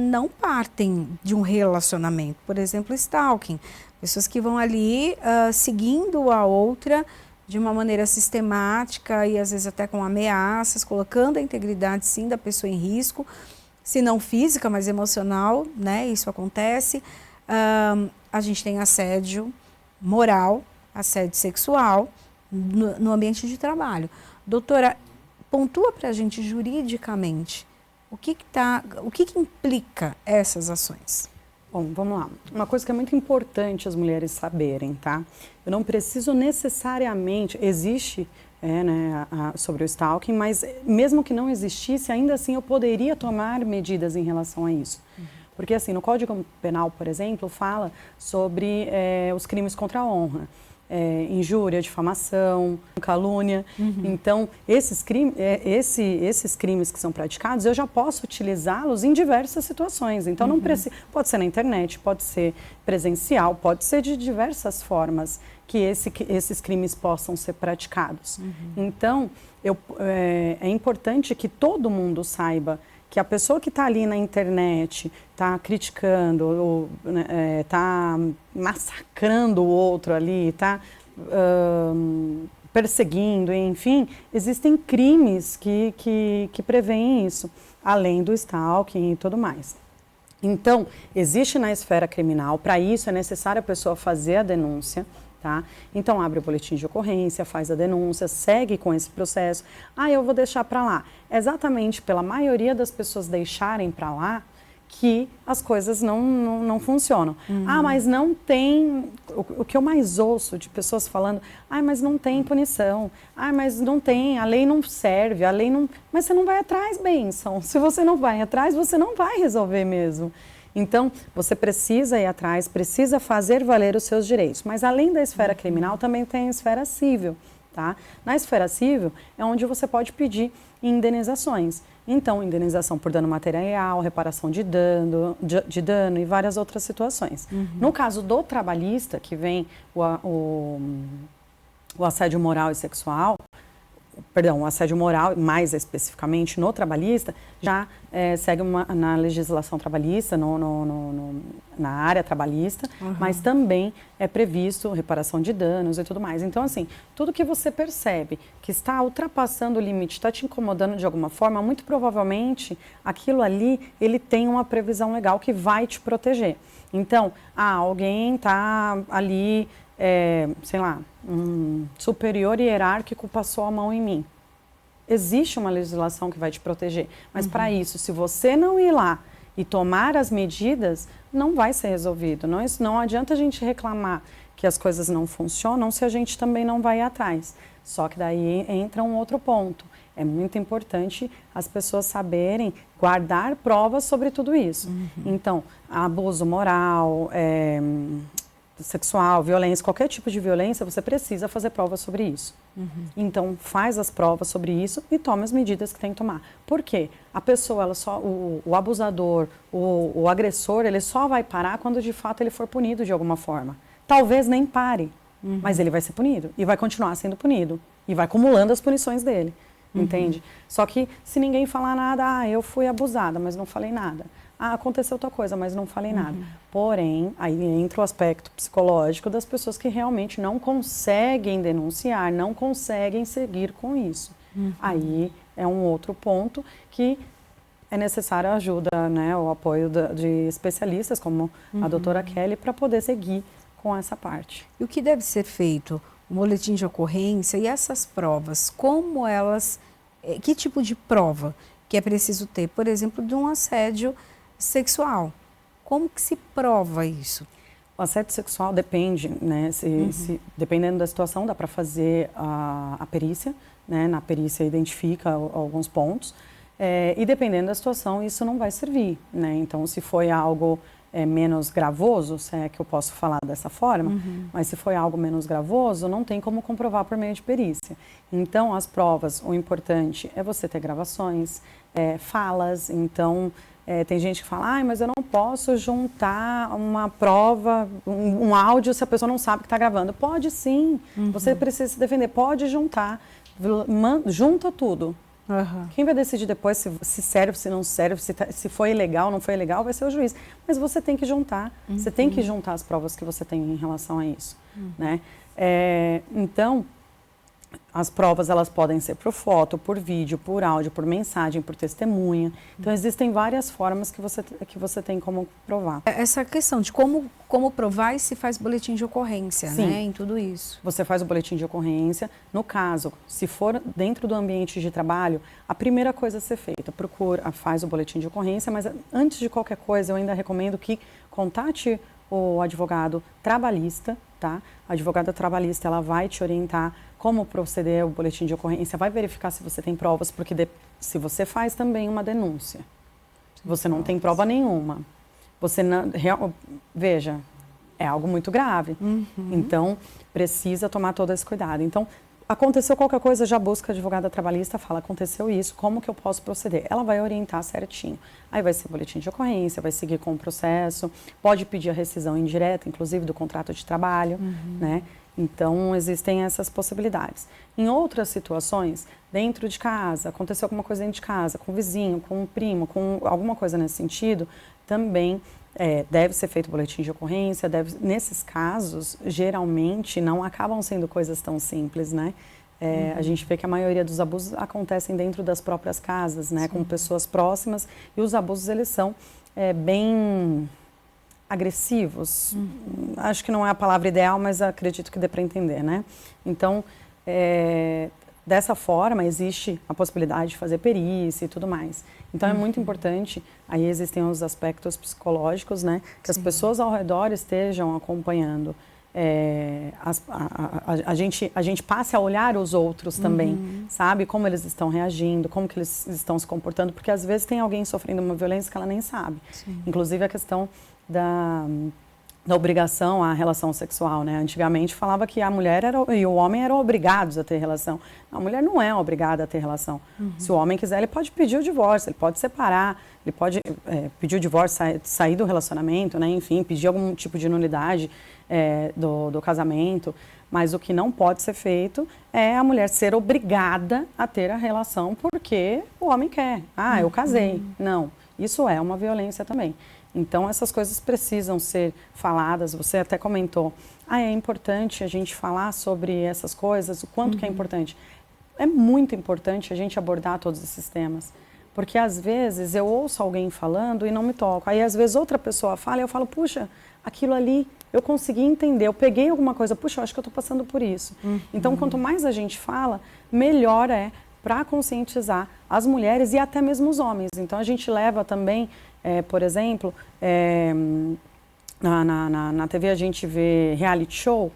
não partem de um relacionamento. Por exemplo, stalking. Pessoas que vão ali seguindo a outra de uma maneira sistemática e às vezes até com ameaças, colocando a integridade sim da pessoa em risco, se não física, mas emocional, né? Isso acontece. A gente tem assédio moral, assédio sexual no ambiente de trabalho. Doutora, pontua para a gente juridicamente o que implica essas ações? Bom, vamos lá. Uma coisa que é muito importante as mulheres saberem, tá? Eu não preciso necessariamente, existe sobre o stalking, mas mesmo que não existisse, ainda assim eu poderia tomar medidas em relação a isso. Porque assim, no Código Penal, por exemplo, fala sobre os crimes contra a honra. Injúria, difamação, calúnia. Então, esses crimes que são praticados, eu já posso utilizá-los em diversas situações. Então, não precisa, pode ser na internet, pode ser presencial, pode ser de diversas formas que esses crimes possam ser praticados. Então, é importante que todo mundo saiba que a pessoa que está ali na internet, está criticando, ou está massacrando o outro ali, está perseguindo, enfim, existem crimes que preveem isso, além do stalking e tudo mais. Então, existe na esfera criminal, para isso é necessário a pessoa fazer a denúncia, Tá? Então, abre o boletim de ocorrência, faz a denúncia, segue com esse processo. Eu vou deixar para lá. Exatamente pela maioria das pessoas deixarem para lá que as coisas não funcionam. Mas não tem... O que eu mais ouço de pessoas falando, mas não tem punição, mas não tem, a lei não serve, a lei não... Mas você não vai atrás, bênção. Se você não vai atrás, você não vai resolver mesmo. Então, você precisa ir atrás, precisa fazer valer os seus direitos. Mas além da esfera criminal, também tem a esfera civil, tá? Na esfera civil é onde você pode pedir indenizações. Então, indenização por dano material, reparação de dano e várias outras situações. No caso do trabalhista, que vem o assédio moral e sexual, o assédio moral, mais especificamente no trabalhista, já segue na legislação trabalhista, na área trabalhista, mas também é previsto reparação de danos e tudo mais. Então, assim, tudo que você percebe que está ultrapassando o limite, está te incomodando de alguma forma, muito provavelmente aquilo ali, ele tem uma previsão legal que vai te proteger. Então, alguém está ali... sei lá, um superior hierárquico passou a mão em mim. Existe uma legislação que vai te proteger, mas para isso, se você não ir lá e tomar as medidas, não vai ser resolvido. Não adianta a gente reclamar que as coisas não funcionam se a gente também não vai atrás. Só que daí entra um outro ponto. É muito importante as pessoas saberem guardar provas sobre tudo isso. Então, abuso moral, sexual, violência, qualquer tipo de violência, você precisa fazer provas sobre isso. Então, faz as provas sobre isso e toma as medidas que tem que tomar. Por quê? A pessoa, o abusador, o agressor, ele só vai parar quando de fato ele for punido de alguma forma. Talvez nem pare, mas ele vai ser punido e vai continuar sendo punido e vai acumulando as punições dele, entende? Só que se ninguém falar nada, eu fui abusada, mas não falei nada. Aconteceu outra coisa, mas não falei nada. Porém, aí entra o aspecto psicológico das pessoas que realmente não conseguem denunciar, não conseguem seguir com isso. Aí é um outro ponto que é necessária a ajuda, né, o apoio de especialistas, como a doutora Kelly, para poder seguir com essa parte. E o que deve ser feito? O boletim de ocorrência e essas provas, como elas... Que tipo de prova que é preciso ter? Por exemplo, de um assédio sexual. Como que se prova isso? O assédio sexual depende, né? Dependendo da situação, dá para fazer a perícia, né? Na perícia identifica alguns pontos. E dependendo da situação, isso não vai servir, né? Então, se foi algo menos gravoso, se é que eu posso falar dessa forma, mas se foi algo menos gravoso, não tem como comprovar por meio de perícia. Então, as provas, o importante é você ter gravações, falas, então... tem gente que fala, mas eu não posso juntar uma prova, um áudio se a pessoa não sabe que está gravando. Pode sim, você precisa se defender, pode juntar, junta tudo. Quem vai decidir depois se serve, se não serve, se foi legal, não foi legal, vai ser o juiz. Mas você tem que juntar, você tem que juntar as provas que você tem em relação a isso, né? Então... As provas, elas podem ser por foto, por vídeo, por áudio, por mensagem, por testemunha. Então, existem várias formas que você tem como provar. Essa questão de como provar e se faz boletim de ocorrência, Sim. né, em tudo isso. Você faz o boletim de ocorrência. No caso, se for dentro do ambiente de trabalho, a primeira coisa a ser feita, faz o boletim de ocorrência, mas antes de qualquer coisa, eu ainda recomendo que contate o advogado trabalhista, tá? A advogada trabalhista, ela vai te orientar como proceder o boletim de ocorrência, vai verificar se você tem provas, porque se você faz também uma denúncia, você não tem prova nenhuma, você não, veja, é algo muito grave, então precisa tomar todo esse cuidado. Então, aconteceu qualquer coisa, já busca a advogada trabalhista, fala, aconteceu isso, como que eu posso proceder? Ela vai orientar certinho. Aí vai ser boletim de ocorrência, vai seguir com o processo, pode pedir a rescisão indireta, inclusive do contrato de trabalho, né? Então, existem essas possibilidades. Em outras situações, dentro de casa, aconteceu alguma coisa dentro de casa, com o vizinho, com o primo, com alguma coisa nesse sentido, também deve ser feito boletim de ocorrência. Nesses casos, geralmente, não acabam sendo coisas tão simples, né? A gente vê que a maioria dos abusos acontecem dentro das próprias casas, né? Com pessoas próximas, e os abusos, eles são bem... agressivos. Acho que não é a palavra ideal, mas acredito que dê para entender, né? Então, dessa forma, existe a possibilidade de fazer perícia e tudo mais. Então, é muito importante, aí existem os aspectos psicológicos, né? Que as pessoas ao redor estejam acompanhando. A gente passe a olhar os outros também, sabe? Como eles estão reagindo, como que eles estão se comportando, porque às vezes tem alguém sofrendo uma violência que ela nem sabe. Sim. Inclusive a questão da obrigação à relação sexual, né? Antigamente falava que a mulher e o homem eram obrigados a ter relação. A mulher não é obrigada a ter relação. Se o homem quiser, ele pode pedir o divórcio, ele pode separar, ele pode pedir o divórcio, sair do relacionamento, né? Enfim, pedir algum tipo de nulidade do casamento. Mas o que não pode ser feito é a mulher ser obrigada a ter a relação porque o homem quer. Ah, eu casei. Não, isso é uma violência também. Então, essas coisas precisam ser faladas. Você até comentou, é importante a gente falar sobre essas coisas, o quanto que é importante. É muito importante a gente abordar todos esses temas. Porque, às vezes, eu ouço alguém falando e não me toco. Aí, às vezes, outra pessoa fala e eu falo, puxa, aquilo ali eu consegui entender, eu peguei alguma coisa, puxa, eu acho que eu estou passando por isso. Então, quanto mais a gente fala, melhor é para conscientizar as mulheres e até mesmo os homens. Então, a gente leva também... por exemplo, na TV a gente vê reality show,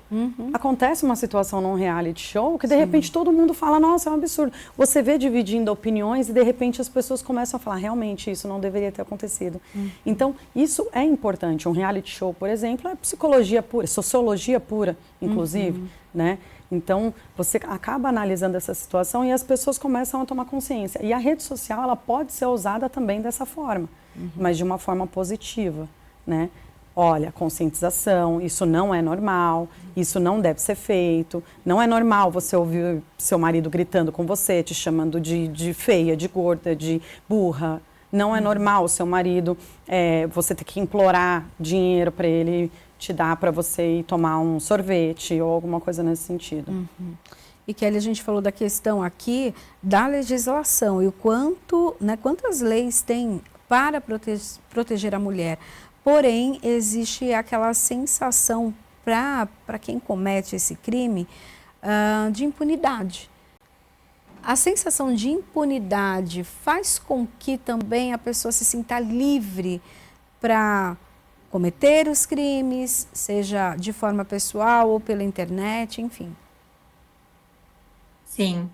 acontece uma situação num reality show que de repente todo mundo fala, nossa, é um absurdo. Você vê dividindo opiniões e de repente as pessoas começam a falar, realmente isso não deveria ter acontecido. Então, isso é importante. Um reality show, por exemplo, é psicologia pura, sociologia pura, inclusive, né? Então, você acaba analisando essa situação e as pessoas começam a tomar consciência. E a rede social, ela pode ser usada também dessa forma, mas de uma forma positiva, né? Olha, conscientização, isso não é normal, isso não deve ser feito, não é normal você ouvir seu marido gritando com você, te chamando de feia, de gorda, de burra. Não é normal o seu marido, você ter que implorar dinheiro para ele te dar para você ir tomar um sorvete ou alguma coisa nesse sentido. E Kelly, a gente falou da questão aqui da legislação e o quanto, né, quantas leis tem para proteger a mulher. Porém, existe aquela sensação para quem comete esse crime de impunidade. A sensação de impunidade faz com que também a pessoa se sinta livre para cometer os crimes, seja de forma pessoal ou pela internet, enfim. Sim.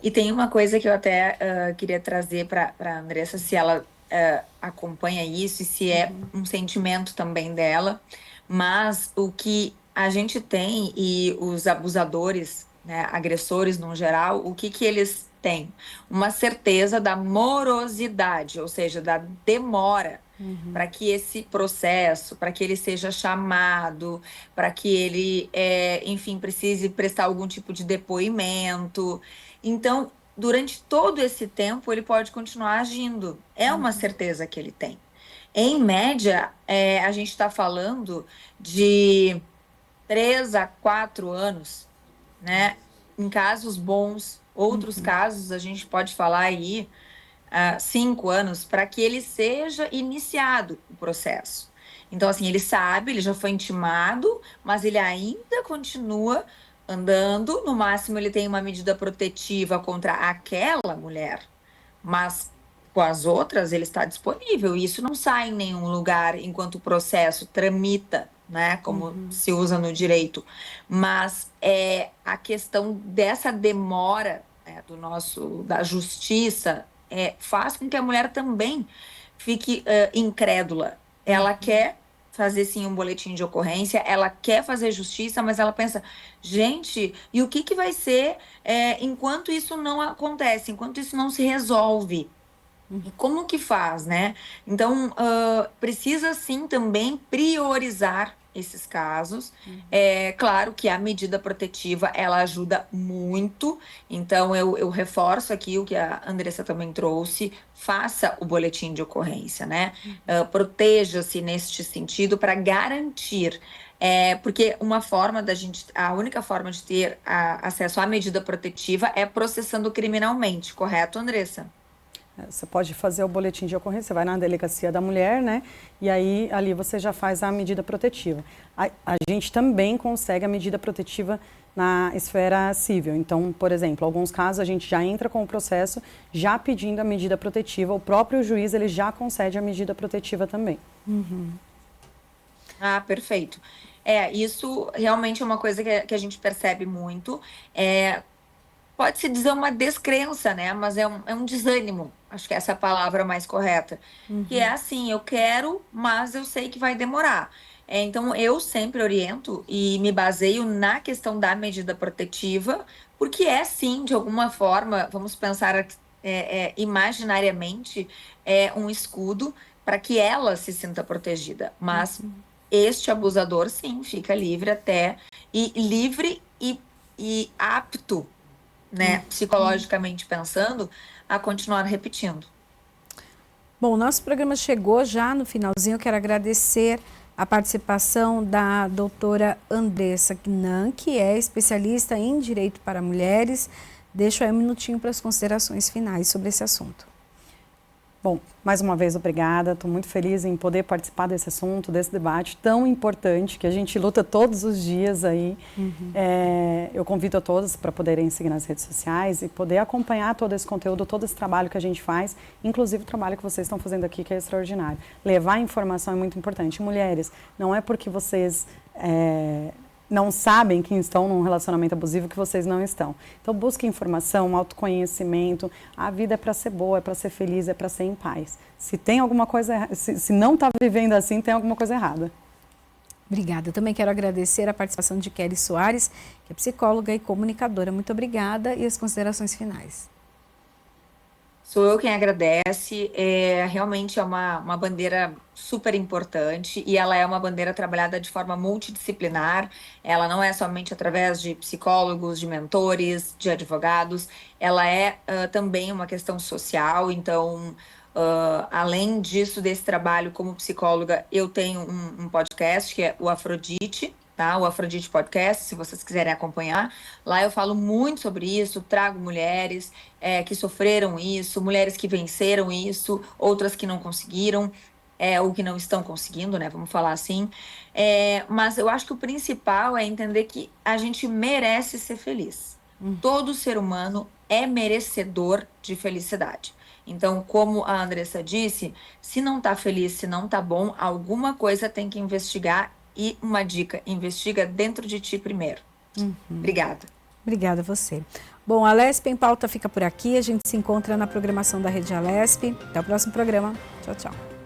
E tem uma coisa que eu até queria trazer para a Andressa, se ela acompanha isso e se é um sentimento também dela, mas o que a gente tem e os abusadores, né, agressores no geral, o que eles têm? Uma certeza da morosidade, ou seja, da demora para que esse processo, para que ele seja chamado, para que ele, enfim, precise prestar algum tipo de depoimento. Então, durante todo esse tempo, ele pode continuar agindo. É uma certeza que ele tem. Em média, a gente está falando de 3 a 4 anos, né? Em casos bons, outros casos a gente pode falar aí 5 anos para que ele seja iniciado o processo. Então, assim, ele sabe, ele já foi intimado, mas ele ainda continua andando. No máximo, ele tem uma medida protetiva contra aquela mulher, mas com as outras ele está disponível. E isso não sai em nenhum lugar enquanto o processo tramita, né, como se usa no direito. Mas a questão dessa demora, né, da justiça faz com que a mulher também fique incrédula. Ela quer fazer sim um boletim de ocorrência, ela quer fazer justiça, mas ela pensa, gente, e o que vai ser enquanto isso não acontece, enquanto isso não se resolve? E como que faz, né? Então, precisa sim também priorizar esses casos. É claro que a medida protetiva, ela ajuda muito. Então, eu reforço aqui o que a Andressa também trouxe. Faça o boletim de ocorrência, né? Proteja-se neste sentido para garantir. Porque a única forma de ter acesso à medida protetiva é processando criminalmente, correto, Andressa? Você pode fazer o boletim de ocorrência, você vai na delegacia da mulher, né? E aí ali você já faz a medida protetiva. A gente também consegue a medida protetiva na esfera civil. Então, por exemplo, em alguns casos a gente já entra com o processo já pedindo a medida protetiva. O próprio juiz ele já concede a medida protetiva também. Uhum. Ah, perfeito. Isso realmente é uma coisa que a gente percebe muito. Pode-se dizer uma descrença, né? Mas é um desânimo. Acho que essa é a palavra mais correta. Que é assim, eu quero, mas eu sei que vai demorar. Então, eu sempre oriento e me baseio na questão da medida protetiva, porque sim, de alguma forma, vamos pensar imaginariamente, um escudo para que ela se sinta protegida. Mas este abusador, sim, fica livre e apto, né, psicologicamente pensando, a continuar repetindo. Bom, o nosso programa chegou já no finalzinho. Eu quero agradecer a participação da doutora Andressa Gnan, que é especialista em direito para mulheres. Deixo aí um minutinho para as considerações finais sobre esse assunto. Bom, mais uma vez, obrigada. Estou muito feliz em poder participar desse assunto, desse debate tão importante que a gente luta todos os dias aí. Eu convido a todos para poderem seguir nas redes sociais e poder acompanhar todo esse conteúdo, todo esse trabalho que a gente faz, inclusive o trabalho que vocês estão fazendo aqui, que é extraordinário. Levar informação é muito importante. Mulheres, não é porque vocês não sabem que estão num relacionamento abusivo que vocês não estão. Então busquem informação, autoconhecimento. A vida é para ser boa, é para ser feliz, é para ser em paz. Se tem alguma coisa, se não está vivendo assim, tem alguma coisa errada. Obrigada. Eu também quero agradecer a participação de Kelly Soares, que é psicóloga e comunicadora. Muito obrigada. E as considerações finais? Sou eu quem agradece. Realmente é uma bandeira super importante e ela é uma bandeira trabalhada de forma multidisciplinar. Ela não é somente através de psicólogos, de mentores, de advogados. Ela é também uma questão social. Então, além disso, desse trabalho como psicóloga, eu tenho um podcast que é o Afrodite. Tá? O Afrodite Podcast, se vocês quiserem acompanhar. Lá eu falo muito sobre isso, trago mulheres que sofreram isso, mulheres que venceram isso, outras que não conseguiram, ou que não estão conseguindo, né? Vamos falar assim. Mas eu acho que o principal é entender que a gente merece ser feliz. Todo ser humano é merecedor de felicidade. Então, como a Andressa disse, se não tá feliz, se não tá bom, alguma coisa tem que investigar. E uma dica, investiga dentro de ti primeiro. Obrigada. Obrigada a você. Bom, a Lesp em Pauta fica por aqui. A gente se encontra na programação da Rede Alesp. Até o próximo programa. Tchau, tchau.